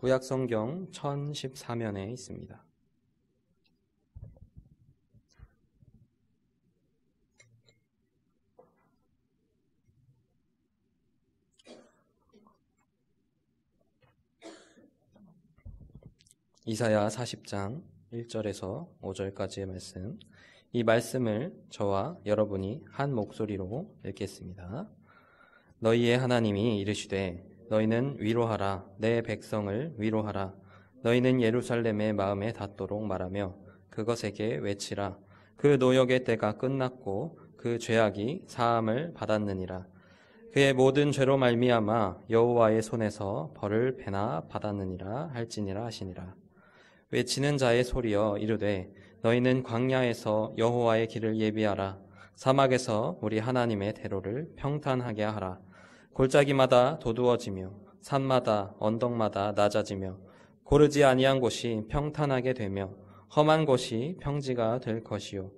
구약성경 1014면에 있습니다. 이사야 40장 1절에서 5절까지의 말씀, 이 말씀을 저와 여러분이 한 목소리로 읽겠습니다. 너희의 하나님이 이르시되 너희는 위로하라, 내 백성을 위로하라. 너희는 예루살렘의 마음에 닿도록 말하며 그것에게 외치라. 그 노역의 때가 끝났고 그 죄악이 사함을 받았느니라. 그의 모든 죄로 말미암아 여호와의 손에서 벌을 배나 받았느니라 할지니라 하시니라. 외치는 자의 소리여 이르되 너희는 광야에서 여호와의 길을 예비하라. 사막에서 우리 하나님의 대로를 평탄하게 하라. 골짜기마다 도두어지며 산마다 언덕마다 낮아지며 고르지 아니한 곳이 평탄하게 되며 험한 곳이 평지가 될 것이요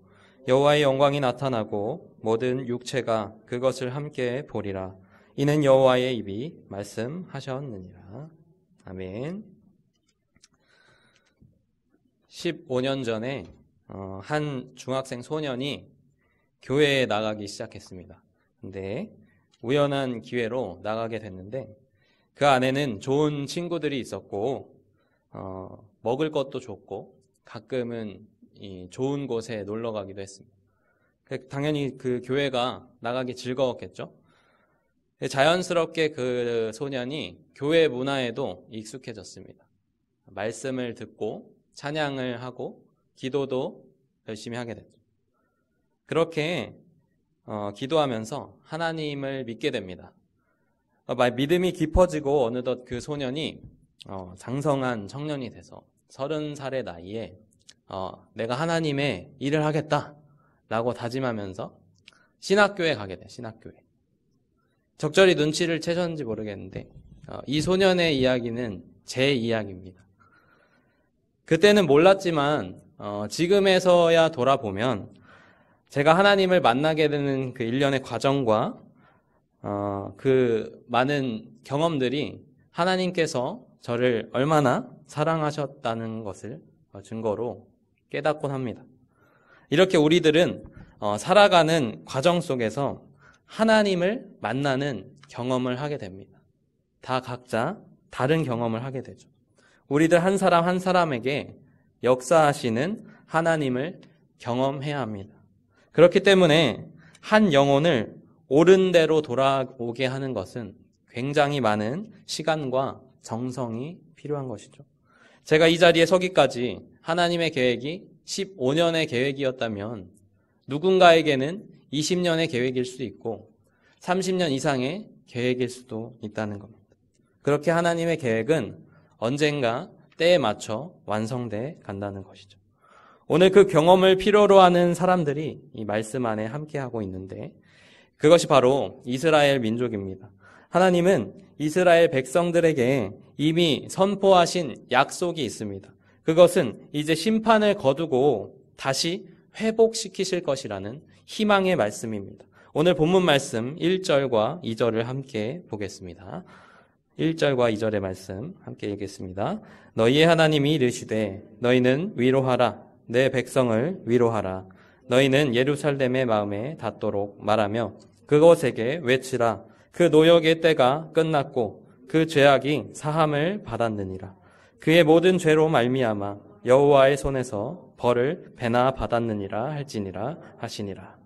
여호와의 영광이 나타나고 모든 육체가 그것을 함께 보리라. 이는 여호와의 입이 말씀하셨느니라. 아멘. 15년 전에 한 중학생 소년이 교회에 나가기 시작했습니다. 근데 우연한 기회로 나가게 됐는데 그 안에는 좋은 친구들이 있었고 먹을 것도 좋고 가끔은 좋은 곳에 놀러 가기도 했습니다. 당연히 그 교회가 나가기 즐거웠겠죠. 자연스럽게 그 소년이 교회 문화에도 익숙해졌습니다. 말씀을 듣고 찬양을 하고 기도도 열심히 하게 됐죠. 그렇게 기도하면서 하나님을 믿게 됩니다. 믿음이 깊어지고 어느덧 그 소년이 장성한 청년이 돼서 30살의 나이에 내가 하나님의 일을 하겠다라고 다짐하면서 신학교에 가게 돼요. 신학교에. 적절히 눈치를 채셨는지 모르겠는데 이 소년의 이야기는 제 이야기입니다. 그때는 몰랐지만 지금에서야 돌아보면 제가 하나님을 만나게 되는 그 일련의 과정과 그 많은 경험들이 하나님께서 저를 얼마나 사랑하셨다는 것을 증거로 깨닫곤 합니다. 이렇게 우리들은 살아가는 과정 속에서 하나님을 만나는 경험을 하게 됩니다. 다 각자 다른 경험을 하게 되죠. 우리들 한 사람 한 사람에게 역사하시는 하나님을 경험해야 합니다. 그렇기 때문에 한 영혼을 옳은 대로 돌아오게 하는 것은 굉장히 많은 시간과 정성이 필요한 것이죠. 제가 이 자리에 서기까지 하나님의 계획이 15년의 계획이었다면 누군가에게는 20년의 계획일 수도 있고 30년 이상의 계획일 수도 있다는 겁니다. 그렇게 하나님의 계획은 언젠가 때에 맞춰 완성돼 간다는 것이죠. 오늘 그 경험을 필요로 하는 사람들이 이 말씀 안에 함께하고 있는데 그것이 바로 이스라엘 민족입니다. 하나님은 이스라엘 백성들에게 이미 선포하신 약속이 있습니다. 그것은 이제 심판을 거두고 다시 회복시키실 것이라는 희망의 말씀입니다. 오늘 본문 말씀 1절과 2절을 함께 보겠습니다. 1절과 2절의 말씀 함께 읽겠습니다. 너희의 하나님이 이르시되 너희는 위로하라, 내 백성을 위로하라. 너희는 예루살렘의 마음에 닿도록 말하며 그곳에게 외치라. 그 노역의 때가 끝났고 그 죄악이 사함을 받았느니라. 그의 모든 죄로 말미암아 여호와의 손에서 벌을 배나 받았느니라 할지니라 하시니라.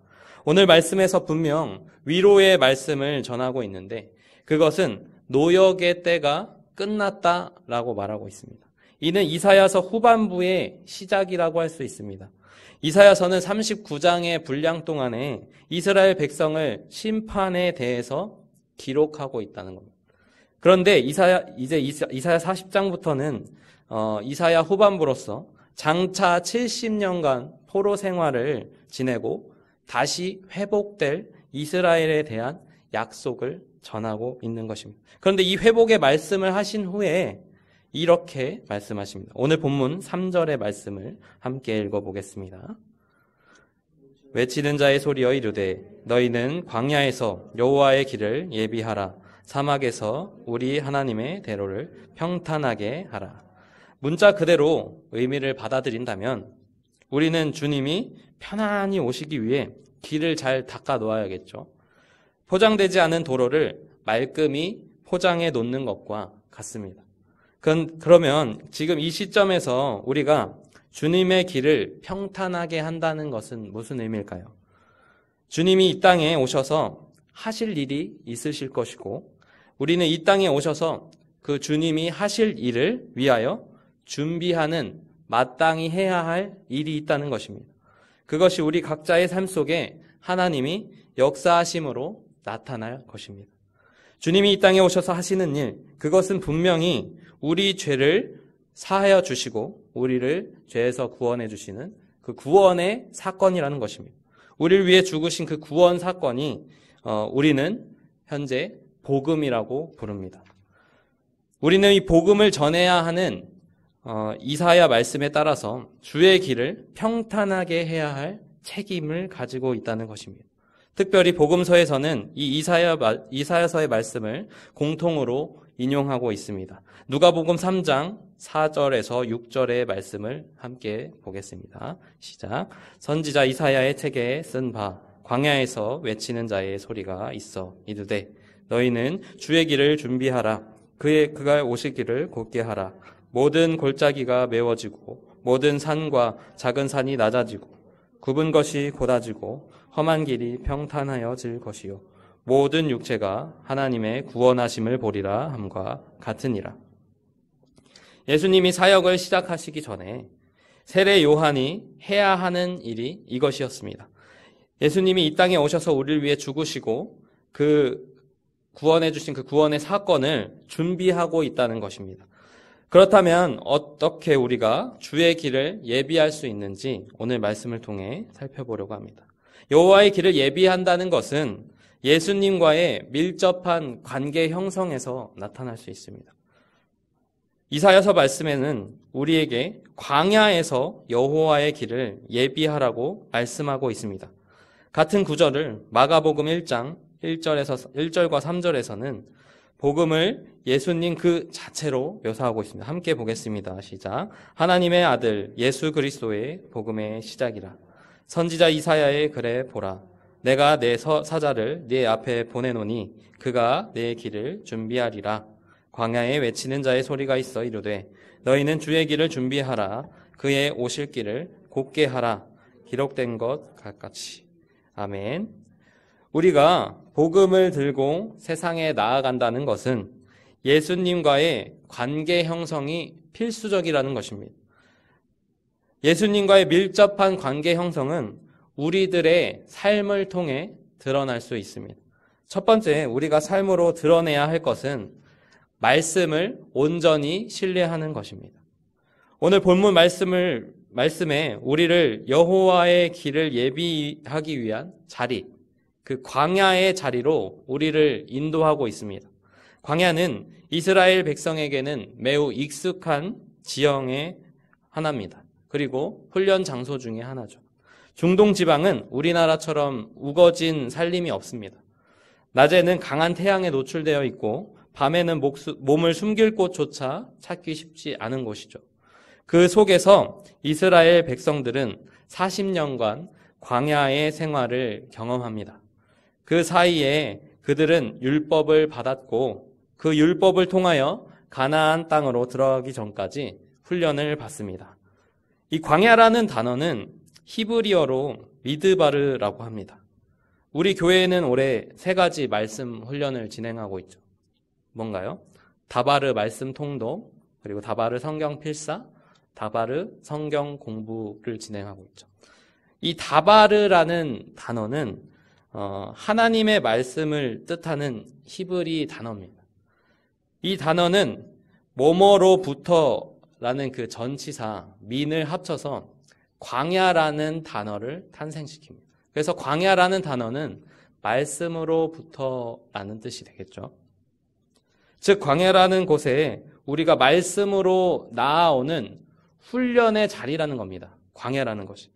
오늘 말씀에서 분명 위로의 말씀을 전하고 있는데 그것은 노역의 때가 끝났다라고 말하고 있습니다. 이는 이사야서 후반부의 시작이라고 할 수 있습니다. 이사야서는 39장의 분량 동안에 이스라엘 백성을 심판에 대해서 기록하고 있다는 겁니다. 그런데 이사야 40장부터는 이사야 후반부로서 장차 70년간 포로 생활을 지내고 다시 회복될 이스라엘에 대한 약속을 전하고 있는 것입니다. 그런데 이 회복의 말씀을 하신 후에 이렇게 말씀하십니다. 오늘 본문 3절의 말씀을 함께 읽어보겠습니다. 외치는 자의 소리여 이르되 너희는 광야에서 여호와의 길을 예비하라. 사막에서 우리 하나님의 대로를 평탄하게 하라. 문자 그대로 의미를 받아들인다면 우리는 주님이 편안히 오시기 위해 길을 잘 닦아 놓아야겠죠. 포장되지 않은 도로를 말끔히 포장해 놓는 것과 같습니다. 그러면 지금 이 시점에서 우리가 주님의 길을 평탄하게 한다는 것은 무슨 의미일까요? 주님이 이 땅에 오셔서 하실 일이 있으실 것이고 우리는 이 땅에 오셔서 그 주님이 하실 일을 위하여 준비하는 마땅히 해야 할 일이 있다는 것입니다. 그것이 우리 각자의 삶 속에 하나님이 역사하심으로 나타날 것입니다. 주님이 이 땅에 오셔서 하시는 일, 그것은 분명히 우리 죄를 사하여 주시고 우리를 죄에서 구원해 주시는 그 구원의 사건이라는 것입니다. 우리를 위해 죽으신 그 구원 사건이 우리는 현재 복음이라고 부릅니다. 우리는 이 복음을 전해야 하는 이사야 말씀에 따라서 주의 길을 평탄하게 해야 할 책임을 가지고 있다는 것입니다. 특별히 복음서에서는 이 이사야서의 말씀을 공통으로 인용하고 있습니다. 누가복음 3장 4절에서 6절의 말씀을 함께 보겠습니다. 시작. 선지자 이사야의 책에 쓴 바 광야에서 외치는 자의 소리가 있어 이르되 너희는 주의 길을 준비하라. 그가 오실 길을 곧게 하라. 모든 골짜기가 메워지고 모든 산과 작은 산이 낮아지고 굽은 것이 곧아지고 험한 길이 평탄하여질 것이요 모든 육체가 하나님의 구원하심을 보리라 함과 같으니라. 예수님이 사역을 시작하시기 전에 세례 요한이 해야 하는 일이 이것이었습니다. 예수님이 이 땅에 오셔서 우리를 위해 죽으시고 그 구원해 주신 그 구원의 사건을 준비하고 있다는 것입니다. 그렇다면 어떻게 우리가 주의 길을 예비할 수 있는지 오늘 말씀을 통해 살펴보려고 합니다. 여호와의 길을 예비한다는 것은 예수님과의 밀접한 관계 형성에서 나타날 수 있습니다. 이사야서 말씀에는 우리에게 광야에서 여호와의 길을 예비하라고 말씀하고 있습니다. 같은 구절을 마가복음 1장 1절과 3절에서는 복음을 예수님 그 자체로 묘사하고 있습니다. 함께 보겠습니다. 시작. 하나님의 아들 예수 그리스도의 복음의 시작이라. 선지자 이사야의 글에 보라. 내가 내 사자를 네 앞에 보내노니 그가 내 길을 준비하리라. 광야에 외치는 자의 소리가 있어 이르되 너희는 주의 길을 준비하라. 그의 오실 길을 곧게 하라. 기록된 것 같이. 아멘. 우리가 복음을 들고 세상에 나아간다는 것은 예수님과의 관계 형성이 필수적이라는 것입니다. 예수님과의 밀접한 관계 형성은 우리들의 삶을 통해 드러날 수 있습니다. 첫 번째, 우리가 삶으로 드러내야 할 것은 말씀을 온전히 신뢰하는 것입니다. 오늘 본문 말씀에 우리를 여호와의 길을 예비하기 위한 자리, 그 광야의 자리로 우리를 인도하고 있습니다. 광야는 이스라엘 백성에게는 매우 익숙한 지형의 하나입니다. 그리고 훈련 장소 중에 하나죠. 중동 지방은 우리나라처럼 우거진 산림이 없습니다. 낮에는 강한 태양에 노출되어 있고 밤에는 몸을 숨길 곳조차 찾기 쉽지 않은 곳이죠. 그 속에서 이스라엘 백성들은 40년간 광야의 생활을 경험합니다. 그 사이에 그들은 율법을 받았고 그 율법을 통하여 가나안 땅으로 들어가기 전까지 훈련을 받습니다. 이 광야라는 단어는 히브리어로 미드바르라고 합니다. 우리 교회에는 올해 3가지 말씀 훈련을 진행하고 있죠. 뭔가요? 다바르 말씀 통독, 그리고 다바르 성경 필사, 다바르 성경 공부를 진행하고 있죠. 이 다바르라는 단어는 하나님의 말씀을 뜻하는 히브리 단어입니다. 이 단어는 뭐뭐로부터라는 그 전치사 민을 합쳐서 광야라는 단어를 탄생시킵니다. 그래서 광야라는 단어는 말씀으로부터라는 뜻이 되겠죠. 즉 광야라는 곳에 우리가 말씀으로 나아오는 훈련의 자리라는 겁니다. 광야라는 것이.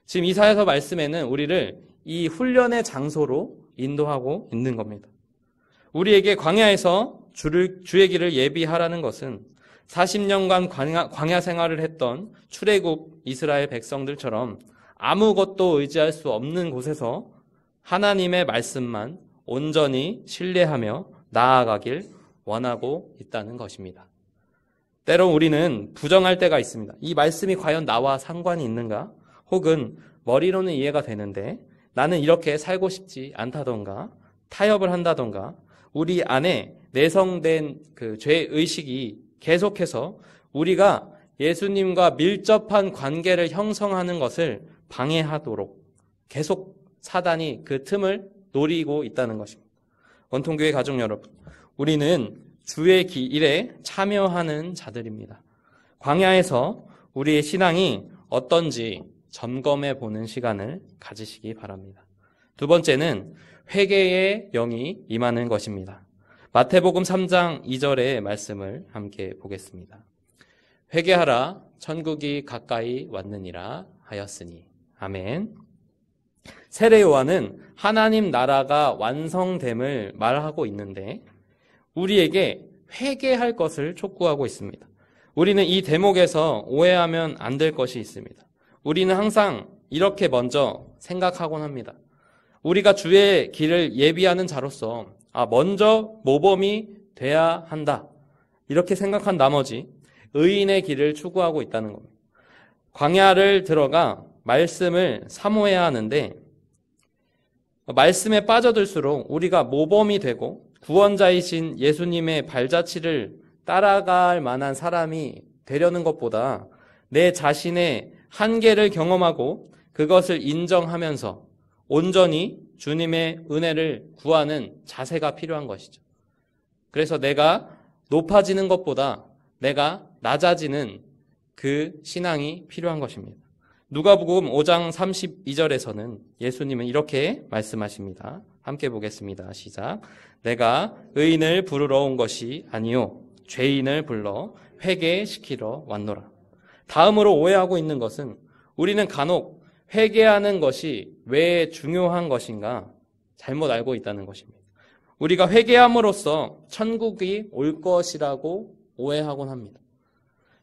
지금 이사야서 말씀에는 우리를 이 훈련의 장소로 인도하고 있는 겁니다. 우리에게 광야에서 주의 길을 예비하라는 것은 40년간 광야 생활을 했던 출애굽 이스라엘 백성들처럼 아무것도 의지할 수 없는 곳에서 하나님의 말씀만 온전히 신뢰하며 나아가길 원하고 있다는 것입니다. 때론 우리는 부정할 때가 있습니다. 이 말씀이 과연 나와 상관이 있는가? 혹은 머리로는 이해가 되는데 나는 이렇게 살고 싶지 않다던가 타협을 한다던가 우리 안에 내성된 그 죄의식이 계속해서 우리가 예수님과 밀접한 관계를 형성하는 것을 방해하도록 계속 사단이 그 틈을 노리고 있다는 것입니다. 원통교회 가족 여러분, 우리는 주의 길에 참여하는 자들입니다. 광야에서 우리의 신앙이 어떤지 점검해 보는 시간을 가지시기 바랍니다. 두 번째는 회개의 영이 임하는 것입니다. 마태복음 3장 2절의 말씀을 함께 보겠습니다. 회개하라 천국이 가까이 왔느니라 하였으니. 아멘. 세례 요한은 하나님 나라가 완성됨을 말하고 있는데 우리에게 회개할 것을 촉구하고 있습니다. 우리는 이 대목에서 오해하면 안 될 것이 있습니다. 우리는 항상 이렇게 먼저 생각하곤 합니다. 우리가 주의 길을 예비하는 자로서 먼저 모범이 돼야 한다. 이렇게 생각한 나머지 의인의 길을 추구하고 있다는 겁니다. 광야를 들어가 말씀을 사모해야 하는데 말씀에 빠져들수록 우리가 모범이 되고 구원자이신 예수님의 발자취를 따라갈 만한 사람이 되려는 것보다 내 자신의 한계를 경험하고 그것을 인정하면서 온전히 주님의 은혜를 구하는 자세가 필요한 것이죠. 그래서 내가 높아지는 것보다 내가 낮아지는 그 신앙이 필요한 것입니다. 누가복음 5장 32절에서는 예수님은 이렇게 말씀하십니다. 함께 보겠습니다. 시작. 내가 의인을 부르러 온 것이 아니요 죄인을 불러 회개시키러 왔노라. 다음으로 오해하고 있는 것은 우리는 간혹 회개하는 것이 왜 중요한 것인가 잘못 알고 있다는 것입니다. 우리가 회개함으로써 천국이 올 것이라고 오해하곤 합니다.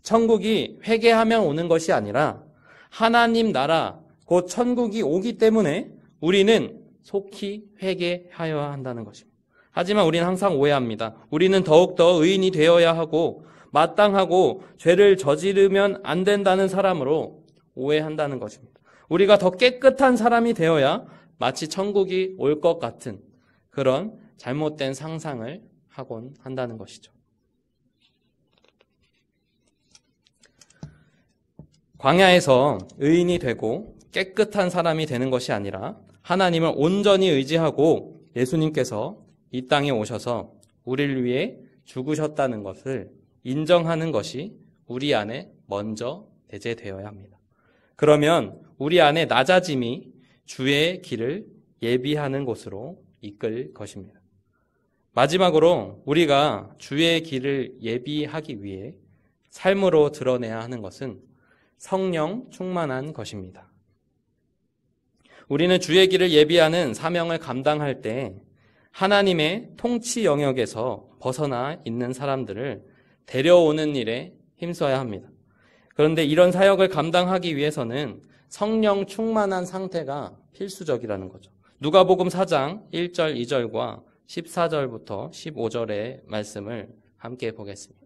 천국이 회개하면 오는 것이 아니라 하나님 나라 곧 천국이 오기 때문에 우리는 속히 회개하여야 한다는 것입니다. 하지만 우리는 항상 오해합니다. 우리는 더욱더 의인이 되어야 하고 마땅하고 죄를 저지르면 안 된다는 사람으로 오해한다는 것입니다. 우리가 더 깨끗한 사람이 되어야 마치 천국이 올 것 같은 그런 잘못된 상상을 하곤 한다는 것이죠. 광야에서 의인이 되고 깨끗한 사람이 되는 것이 아니라 하나님을 온전히 의지하고 예수님께서 이 땅에 오셔서 우리를 위해 죽으셨다는 것을 인정하는 것이 우리 안에 먼저 내재되어야 합니다. 그러면 우리 안에 낮아짐이 주의 길을 예비하는 곳으로 이끌 것입니다. 마지막으로 우리가 주의 길을 예비하기 위해 삶으로 드러내야 하는 것은 성령 충만한 것입니다. 우리는 주의 길을 예비하는 사명을 감당할 때 하나님의 통치 영역에서 벗어나 있는 사람들을 데려오는 일에 힘써야 합니다. 그런데 이런 사역을 감당하기 위해서는 성령 충만한 상태가 필수적이라는 거죠. 누가복음 4장 1절 2절과 14절부터 15절의 말씀을 함께 보겠습니다.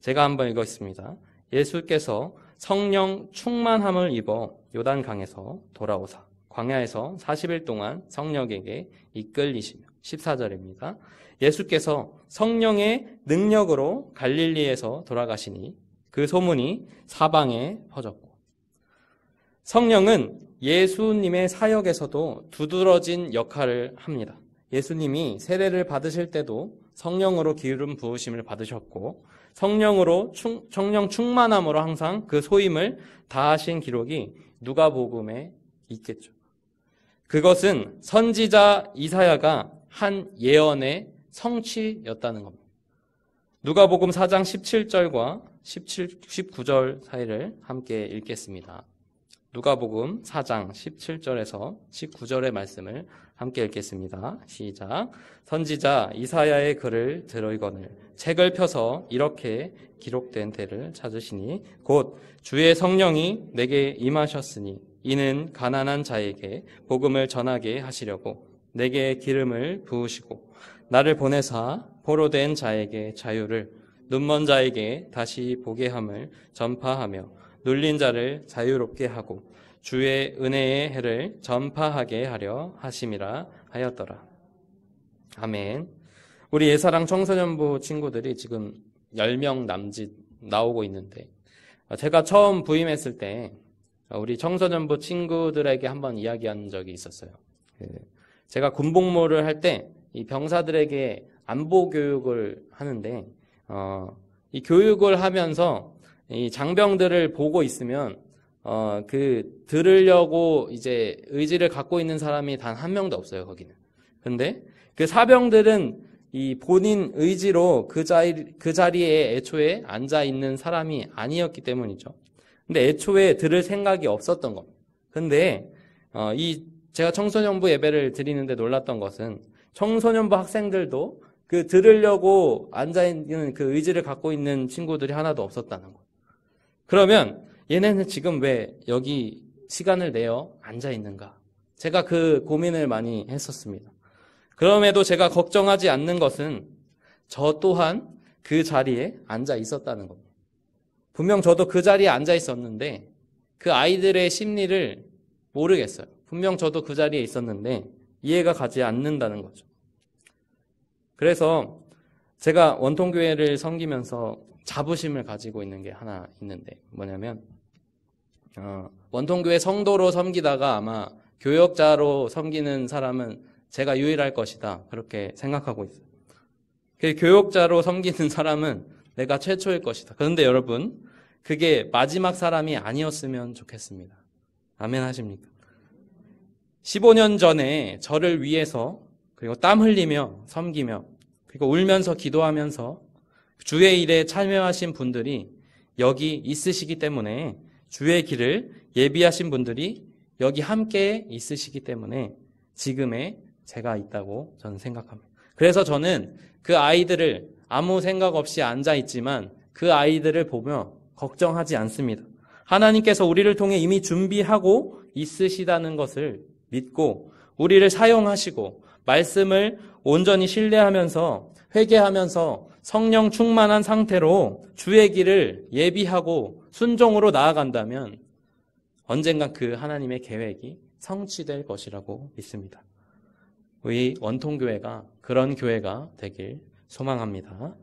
제가 한번 읽었습니다. 예수께서 성령 충만함을 입어 요단강에서 돌아오사 광야에서 40일 동안 성령에게 이끌리시며 14절입니다. 예수께서 성령의 능력으로 갈릴리에서 돌아가시니 그 소문이 사방에 퍼졌고 성령은 예수님의 사역에서도 두드러진 역할을 합니다. 예수님이 세례를 받으실 때도 성령으로 기름 부으심을 받으셨고 성령 충만함으로 항상 그 소임을 다하신 기록이 누가복음에 있겠죠. 그것은 선지자 이사야가 한 예언의 성취였다는 겁니다. 누가복음 4장 17절과 19절 사이를 함께 읽겠습니다. 누가복음 4장 17절에서 19절의 말씀을 함께 읽겠습니다. 시작. 선지자 이사야의 글을 들으거늘 책을 펴서 이렇게 기록된 데를 찾으시니 곧 주의 성령이 내게 임하셨으니 이는 가난한 자에게 복음을 전하게 하시려고 내게 기름을 부으시고 나를 보내사 포로된 자에게 자유를 눈먼 자에게 다시 보게 함을 전파하며 눌린 자를 자유롭게 하고 주의 은혜의 해를 전파하게 하려 하심이라 하였더라. 아멘. 우리 예사랑 청소년부 친구들이 지금 10명 남짓 나오고 있는데 제가 처음 부임했을 때 우리 청소년부 친구들에게 한번 이야기한 적이 있었어요. 제가 군복무를 할 때 이 병사들에게 안보 교육을 하는데 이 교육을 하면서 이 장병들을 보고 있으면 들으려고 이제 의지를 갖고 있는 사람이 단 한 명도 없어요, 거기는. 근데 그 사병들은 이 본인 의지로 그 자리에 애초에 앉아 있는 사람이 아니었기 때문이죠. 근데 애초에 들을 생각이 없었던 겁니다. 근데 제가 청소년부 예배를 드리는데 놀랐던 것은 청소년부 학생들도 그 들으려고 앉아있는 그 의지를 갖고 있는 친구들이 하나도 없었다는 거예요. 그러면 얘네는 지금 왜 여기 시간을 내어 앉아있는가? 제가 그 고민을 많이 했었습니다. 그럼에도 제가 걱정하지 않는 것은 저 또한 그 자리에 앉아 있었다는 겁니다. 분명 저도 그 자리에 앉아 있었는데 그 아이들의 심리를 모르겠어요. 분명 저도 그 자리에 있었는데 이해가 가지 않는다는 거죠. 그래서 제가 원통교회를 섬기면서 자부심을 가지고 있는 게 하나 있는데 뭐냐면 원통교회 성도로 섬기다가 아마 교역자로 섬기는 사람은 제가 유일할 것이다. 그렇게 생각하고 있어요. 그 교역자로 섬기는 사람은 내가 최초일 것이다. 그런데 여러분, 그게 마지막 사람이 아니었으면 좋겠습니다. 아멘 하십니까? 15년 전에 저를 위해서 그리고 땀 흘리며 섬기며 그리고 울면서 기도하면서 주의 일에 참여하신 분들이 여기 있으시기 때문에 주의 길을 예비하신 분들이 여기 함께 있으시기 때문에 지금의 제가 있다고 저는 생각합니다. 그래서 저는 그 아이들을 아무 생각 없이 앉아있지만 그 아이들을 보며 걱정하지 않습니다. 하나님께서 우리를 통해 이미 준비하고 있으시다는 것을 믿고 우리를 사용하시고 말씀을 온전히 신뢰하면서 회개하면서 성령 충만한 상태로 주의 길을 예비하고 순종으로 나아간다면 언젠가 그 하나님의 계획이 성취될 것이라고 믿습니다. 우리 원통교회가 그런 교회가 되길 소망합니다.